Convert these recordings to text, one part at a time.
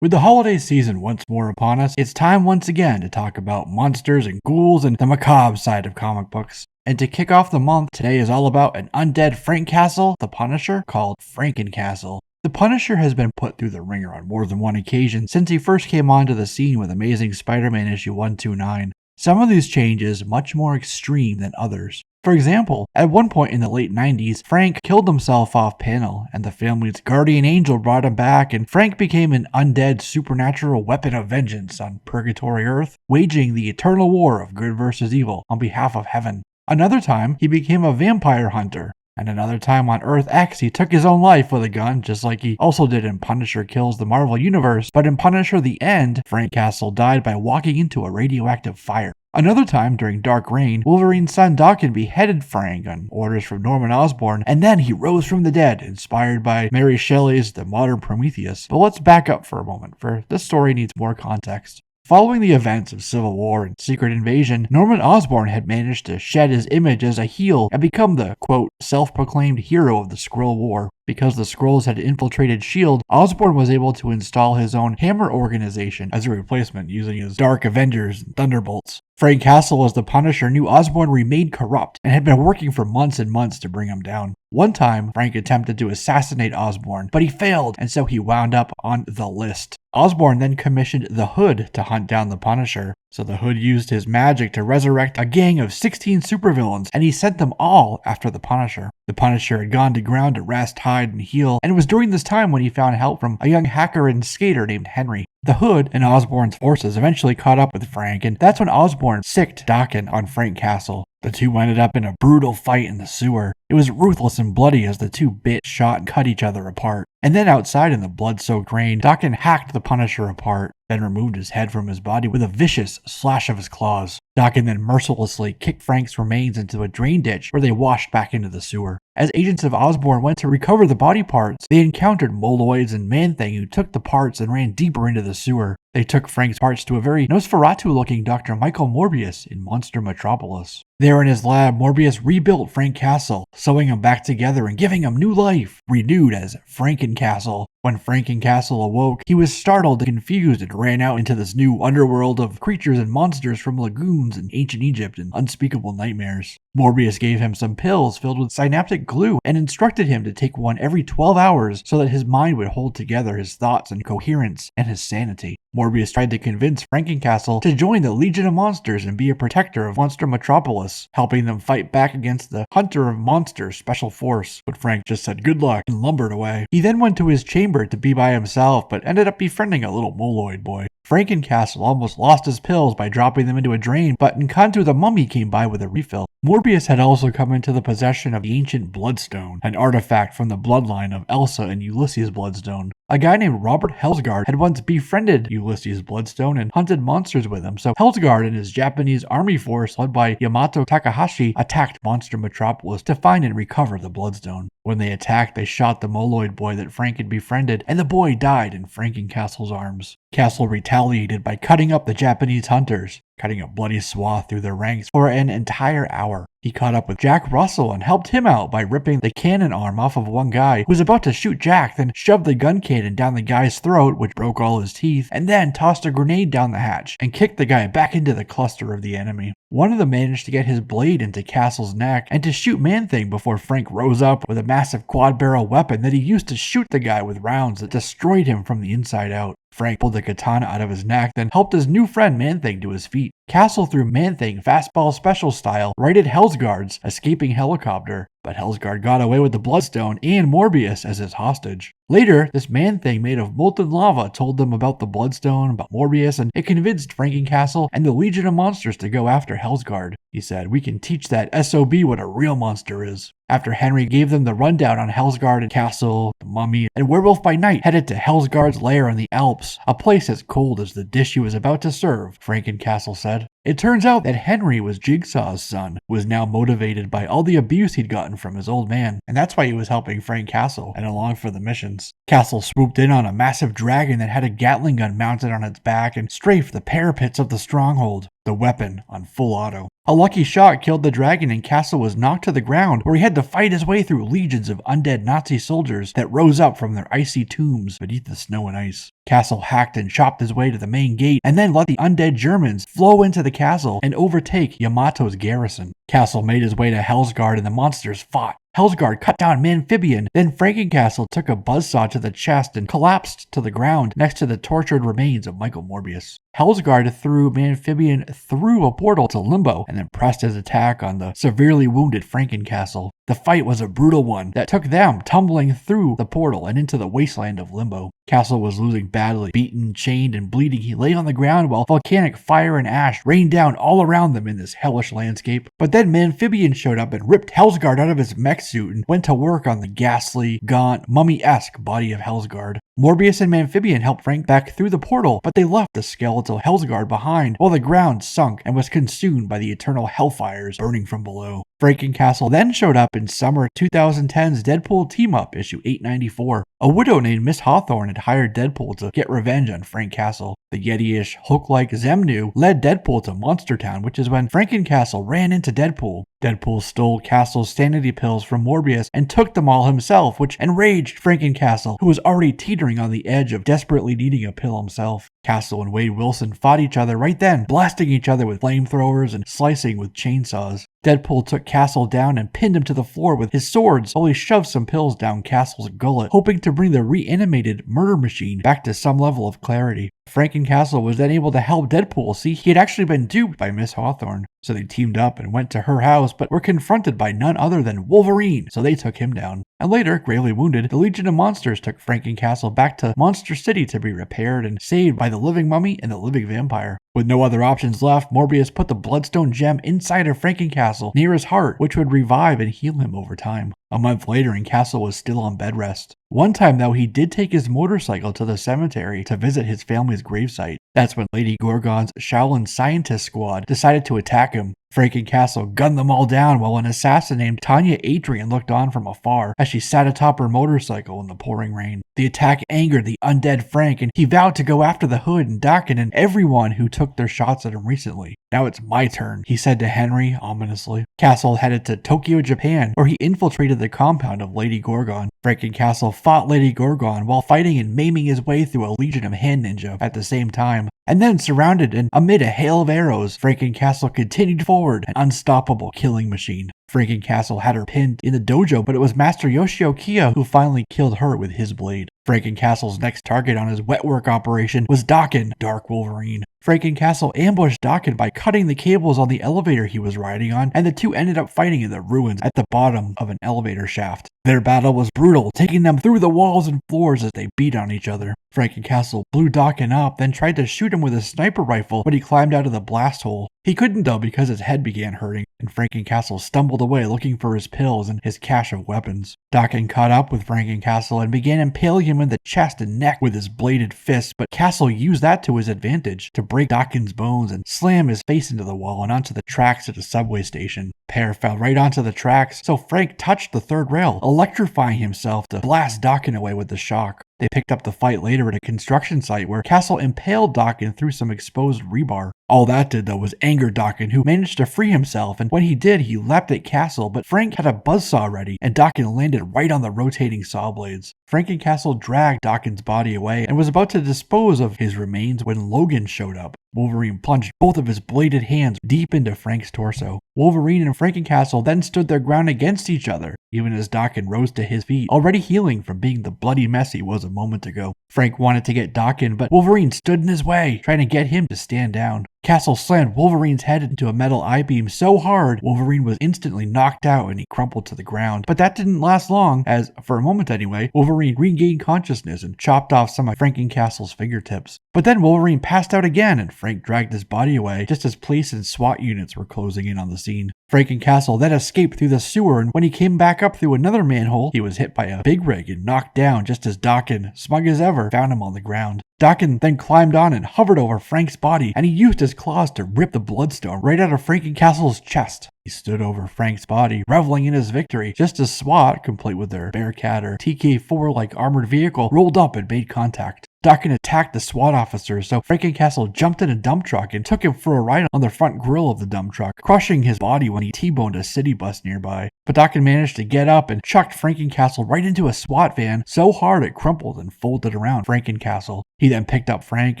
With the holiday season once more upon us, it's time once again to talk about monsters and ghouls and the macabre side of comic books. And to kick off the month, today is all about an undead Frank-Castle, the Punisher, called Franken-Castle. The Punisher has been put through the ringer on more than one occasion since he first came onto the scene with Amazing Spider-Man issue 129. Some of these changes much more extreme than others. For example, at one point in the late 90s, Frank killed himself off panel, and the family's guardian angel brought him back, and Frank became an undead supernatural weapon of vengeance on Purgatory Earth, waging the eternal war of good versus evil on behalf of heaven. Another time, he became a vampire hunter. And another time on Earth X, he took his own life with a gun, just like he also did in Punisher Kills the Marvel Universe. But in Punisher The End, Frank-Castle died by walking into a radioactive fire. Another time, during Dark Reign, Wolverine's son Daken beheaded Frank on orders from Norman Osborn, and then he rose from the dead, inspired by Mary Shelley's The Modern Prometheus. But let's back up for a moment, for this story needs more context. Following the events of Civil War and Secret Invasion, Norman Osborn had managed to shed his image as a heel and become the, quote, self-proclaimed hero of the Skrull War. Because the Skrulls had infiltrated S.H.I.E.L.D., Osborn was able to install his own Hammer organization as a replacement using his Dark Avengers and Thunderbolts. Frank-Castle as the Punisher knew Osborn remained corrupt and had been working for months and months to bring him down. One time, Frank attempted to assassinate Osborn, but he failed, and so he wound up on the list. Osborn then commissioned the Hood to hunt down the Punisher, so the Hood used his magic to resurrect a gang of 16 supervillains, and he sent them all after the Punisher. The Punisher had gone to ground to rest, hide, and heal, and it was during this time when he found help from a young hacker and skater named Henry. The Hood and Osborn's forces eventually caught up with Frank, and that's when Osborn sicked Daken on Frank-Castle. The two ended up in a brutal fight in the sewer. It was ruthless and bloody as the two bit, shot, and cut each other apart. And then outside in the blood-soaked rain, Daken hacked the Punisher apart, then removed his head from his body with a vicious slash of his claws. Daken then mercilessly kicked Frank's remains into a drain ditch where they washed back into the sewer. As agents of Osborn went to recover the body parts, they encountered Moloids and Man-Thing who took the parts and ran deeper into the sewer. They took Frank's parts to a very Nosferatu-looking Dr. Michael Morbius in Monster Metropolis. There in his lab, Morbius rebuilt Frank-Castle, sewing him back together and giving him new life, renewed as Franken-Castle. When Franken-Castle awoke, he was startled and confused and ran out into this new underworld of creatures and monsters from lagoons and ancient Egypt and unspeakable nightmares. Morbius gave him some pills filled with synaptic glue and instructed him to take one every 12 hours so that his mind would hold together his thoughts and coherence and his sanity. Morbius tried to convince Franken-Castle to join the Legion of Monsters and be a protector of Monster Metropolis, helping them fight back against the Hunter of Monsters Special Force, but Frank just said good luck and lumbered away. He then went to his chamber to be by himself, but ended up befriending a little Moloid boy. Franken-Castle almost lost his pills by dropping them into a drain, but Nkantu the Mummy came by with a refill. Morbius had also come into the possession of the ancient Bloodstone, an artifact from the bloodline of Elsa and Ulysses Bloodstone. A guy named Robert Hellsgaard had once befriended Ulysses Bloodstone and hunted monsters with him, so Hellsgaard and his Japanese army force led by Yamato Takahashi attacked Monster Metropolis to find and recover the Bloodstone. When they attacked, they shot the Moloid boy that Frank had befriended, and the boy died in Franken-Castle's arms. Castle retaliated by cutting up the Japanese hunters, cutting a bloody swath through their ranks for an entire hour. He caught up with Jack Russell and helped him out by ripping the cannon arm off of one guy who was about to shoot Jack, then shoved the gun cannon down the guy's throat, which broke all his teeth, and then tossed a grenade down the hatch and kicked the guy back into the cluster of the enemy. One of them managed to get his blade into Castle's neck and to shoot Man-Thing before Frank rose up with a massive quad-barrel weapon that he used to shoot the guy with rounds that destroyed him from the inside out. Frank pulled the katana out of his neck, then helped his new friend Man-Thing to his feet. Castle threw Man-Thing fastball special style right at Hellsgaard's escaping helicopter, but Hellsgaard got away with the Bloodstone and Morbius as his hostage. Later, this Man-Thing made of molten lava told them about the Bloodstone, about Morbius, and it convinced Franken-Castle and the Legion of Monsters to go after Hellsgaard. He said, "We can teach that SOB what a real monster is." After Henry gave them the rundown on Hellsgaard and Castle, the Mummy, and Werewolf by Night headed to Hellsgaard's lair in the Alps, a place as cold as the dish he was about to serve, Franken-Castle said. It turns out that Henry was Jigsaw's son, who was now motivated by all the abuse he'd gotten from his old man, and that's why he was helping Frank-Castle and along for the missions. Castle swooped in on a massive dragon that had a Gatling gun mounted on its back and strafed the parapets of the stronghold, the weapon on full auto. A lucky shot killed the dragon and Castle was knocked to the ground, where he had to fight his way through legions of undead Nazi soldiers that rose up from their icy tombs beneath the snow and ice. Castle hacked and chopped his way to the main gate and then let the undead Germans flow into the castle and overtake Yamato's garrison. Castle made his way to Hellsgard and the monsters fought. Hellsgard cut down Amphibian, then Franken-Castle took a buzzsaw to the chest and collapsed to the ground next to the tortured remains of Michael Morbius. Hellsgard threw Amphibian through a portal to Limbo and then pressed his attack on the severely wounded Franken-Castle. The fight was a brutal one that took them tumbling through the portal and into the wasteland of Limbo. Castle was losing badly. Beaten, chained, and bleeding, he lay on the ground while volcanic fire and ash rained down all around them in this hellish landscape. But then Amphibian showed up and ripped Hellsgard out of his mech suit and went to work on the ghastly, gaunt, mummy-esque body of Hellsgard. Morbius and Amphibian helped Frank back through the portal, but they left the skeletal Hellsgard behind while the ground sunk and was consumed by the eternal hellfires burning from below. Franken-Castle then showed up in summer 2010's Deadpool Team-Up issue 894. A widow named Miss Hawthorne had hired Deadpool to get revenge on Frank-Castle. The Yeti-ish, Hulk-like Zemnu led Deadpool to Monster Town, which is when Franken-Castle ran into Deadpool. Deadpool stole Castle's sanity pills from Morbius and took them all himself, which enraged Franken-Castle, who was already teetering on the edge of desperately needing a pill himself. Castle and Wade Wilson fought each other right then, blasting each other with flamethrowers and slicing with chainsaws. Deadpool took Castle down and pinned him to the floor with his swords while he shoved some pills down Castle's gullet, hoping to bring the reanimated murder machine back to some level of clarity. Franken-Castle was then able to help Deadpool see he had actually been duped by Miss Hawthorne. So they teamed up and went to her house, but were confronted by none other than Wolverine, so they took him down. And later, gravely wounded, the Legion of Monsters took Franken-Castle back to Monster City to be repaired and saved by the living mummy and the living vampire. With no other options left, Morbius put the Bloodstone gem inside of Franken-Castle near his heart, which would revive and heal him over time. A month later, and Castle was still on bed rest. One time, though, he did take his motorcycle to the cemetery to visit his family's gravesite. That's when Lady Gorgon's Shaolin scientist squad decided to attack him. Franken-Castle gunned them all down while an assassin named Tanya Adrian looked on from afar as she sat atop her motorcycle in the pouring rain. The attack angered the undead Frank, and he vowed to go after the Hood and Dakin and everyone who took their shots at him recently. "Now it's my turn," he said to Henry ominously. Castle headed to Tokyo, Japan, where he infiltrated the compound of Lady Gorgon. Franken-Castle fought Lady Gorgon while fighting and maiming his way through a legion of hand ninja at the same time. And then, surrounded and amid a hail of arrows, Franken-Castle continued forward, an unstoppable killing machine. Franken-Castle had her pinned in the dojo, but it was Master Yoshio Kiya who finally killed her with his blade. Franken-Castle's next target on his wetwork operation was Dakin, Dark Wolverine. Franken-Castle ambushed Dakin by cutting the cables on the elevator he was riding on, and the two ended up fighting in the ruins at the bottom of an elevator shaft. Their battle was brutal, taking them through the walls and floors as they beat on each other. Franken-Castle blew Dakin up, then tried to shoot him with a sniper rifle, but he climbed out of the blast hole. He couldn't though because his head began hurting, and Franken-Castle stumbled away looking for his pills and his cache of weapons. Dakin caught up with Franken-Castle and began impaling him in the chest and neck with his bladed fist, but Castle used that to his advantage to break Dakin's bones and slam his face into the wall and onto the tracks at a subway station. Pear fell right onto the tracks, so Frank touched the third rail, electrifying himself to blast Dakin away with the shock. They picked up the fight later at a construction site where Castle impaled Dakin through some exposed rebar. All that did, though, was anger Dakin, who managed to free himself, and when he did, he leapt at Castle, but Frank had a buzzsaw ready, and Dakin landed right on the rotating saw blades. Franken-Castle dragged Dakin's body away and was about to dispose of his remains when Logan showed up. Wolverine plunged both of his bladed hands deep into Frank's torso. Wolverine and Franken-Castle then stood their ground against each other, even as Dakin rose to his feet, already healing from being the bloody mess he was a moment ago. Frank wanted to get Dakin, but Wolverine stood in his way, trying to get him to stand down. Castle slammed Wolverine's head into a metal I-beam so hard, Wolverine was instantly knocked out and he crumpled to the ground. But that didn't last long, as, for a moment anyway, Wolverine regained consciousness and chopped off some of Franken-Castle's fingertips. But then Wolverine passed out again, and Frank dragged his body away just as police and SWAT units were closing in on the scene. Franken-Castle then escaped through the sewer, and when he came back up through another manhole, he was hit by a big rig and knocked down just as Dakin, smug as ever, found him on the ground. Dakin then climbed on and hovered over Frank's body, and he used his claws to rip the bloodstone right out of Franken-Castle's chest. He stood over Frank's body, reveling in his victory, just as SWAT, complete with their Bearcat or TK-4-like armored vehicle, rolled up and made contact. Dakin attacked the SWAT officer, so Franken-Castle jumped in a dump truck and took him for a ride on the front grille of the dump truck, crushing his body when he T-boned a city bus nearby. But Dakin managed to get up and chucked Franken-Castle right into a SWAT van so hard it crumpled and folded around Franken-Castle. He then picked up Frank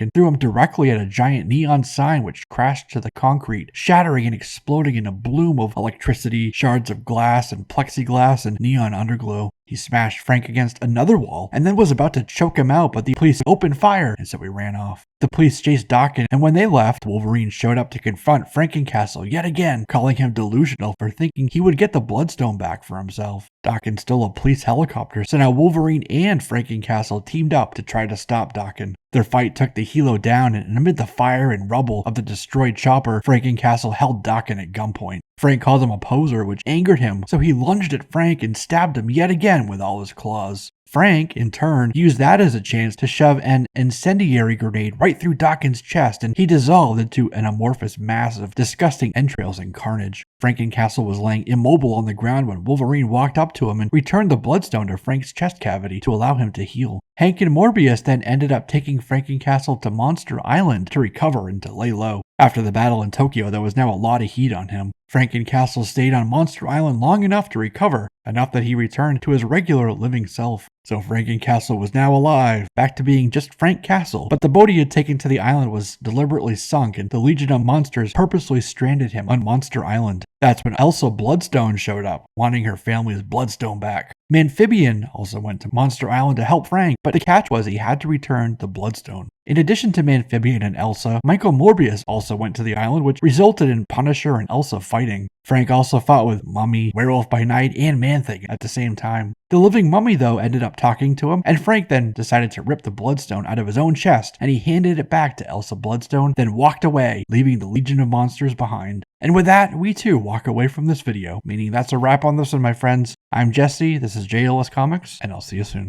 and threw him directly at a giant neon sign which crashed to the concrete, shattering and exploding in a bloom of electricity, shards of glass and plexiglass and neon underglow. He smashed Frank against another wall and then was about to choke him out, but the police opened fire, and so he ran off. The police chased Dakin, and when they left, Wolverine showed up to confront Franken-Castle yet again, calling him delusional for thinking he would get the Bloodstone back for himself. Dakin stole a police helicopter, so now Wolverine and Franken-Castle teamed up to try to stop Dakin. Their fight took the helo down, and amid the fire and rubble of the destroyed chopper, Franken-Castle held Dakin at gunpoint. Frank called him a poser, which angered him, so he lunged at Frank and stabbed him yet again with all his claws. Frank, in turn, used that as a chance to shove an incendiary grenade right through Dakin's chest, and he dissolved into an amorphous mass of disgusting entrails and carnage. Franken-Castle was laying immobile on the ground when Wolverine walked up to him and returned the Bloodstone to Frank's chest cavity to allow him to heal. Hank and Morbius then ended up taking Franken-Castle to Monster Island to recover and to lay low. After the battle in Tokyo, there was now a lot of heat on him. Franken-Castle stayed on Monster Island long enough to recover, enough that he returned to his regular living self. So Franken-Castle was now alive, back to being just Frank Castle, but the boat he had taken to the island was deliberately sunk and the Legion of Monsters purposely stranded him on Monster Island. That's when Elsa Bloodstone showed up, wanting her family's Bloodstone back. Manphibian also went to Monster Island to help Frank, but the catch was he had to return the Bloodstone. In addition to Manphibian and Elsa, Michael Morbius also went to the island, which resulted in Punisher and Elsa fighting. Frank also fought with Mummy, Werewolf by Night, and Man-Thing at the same time. The living Mummy, though, ended up talking to him, and Frank then decided to rip the Bloodstone out of his own chest, and he handed it back to Elsa Bloodstone, then walked away, leaving the Legion of Monsters behind. And with that, we too walk away from this video, meaning that's a wrap on this one, my friends. I'm Jesse, this is JLS Comics, and I'll see you soon.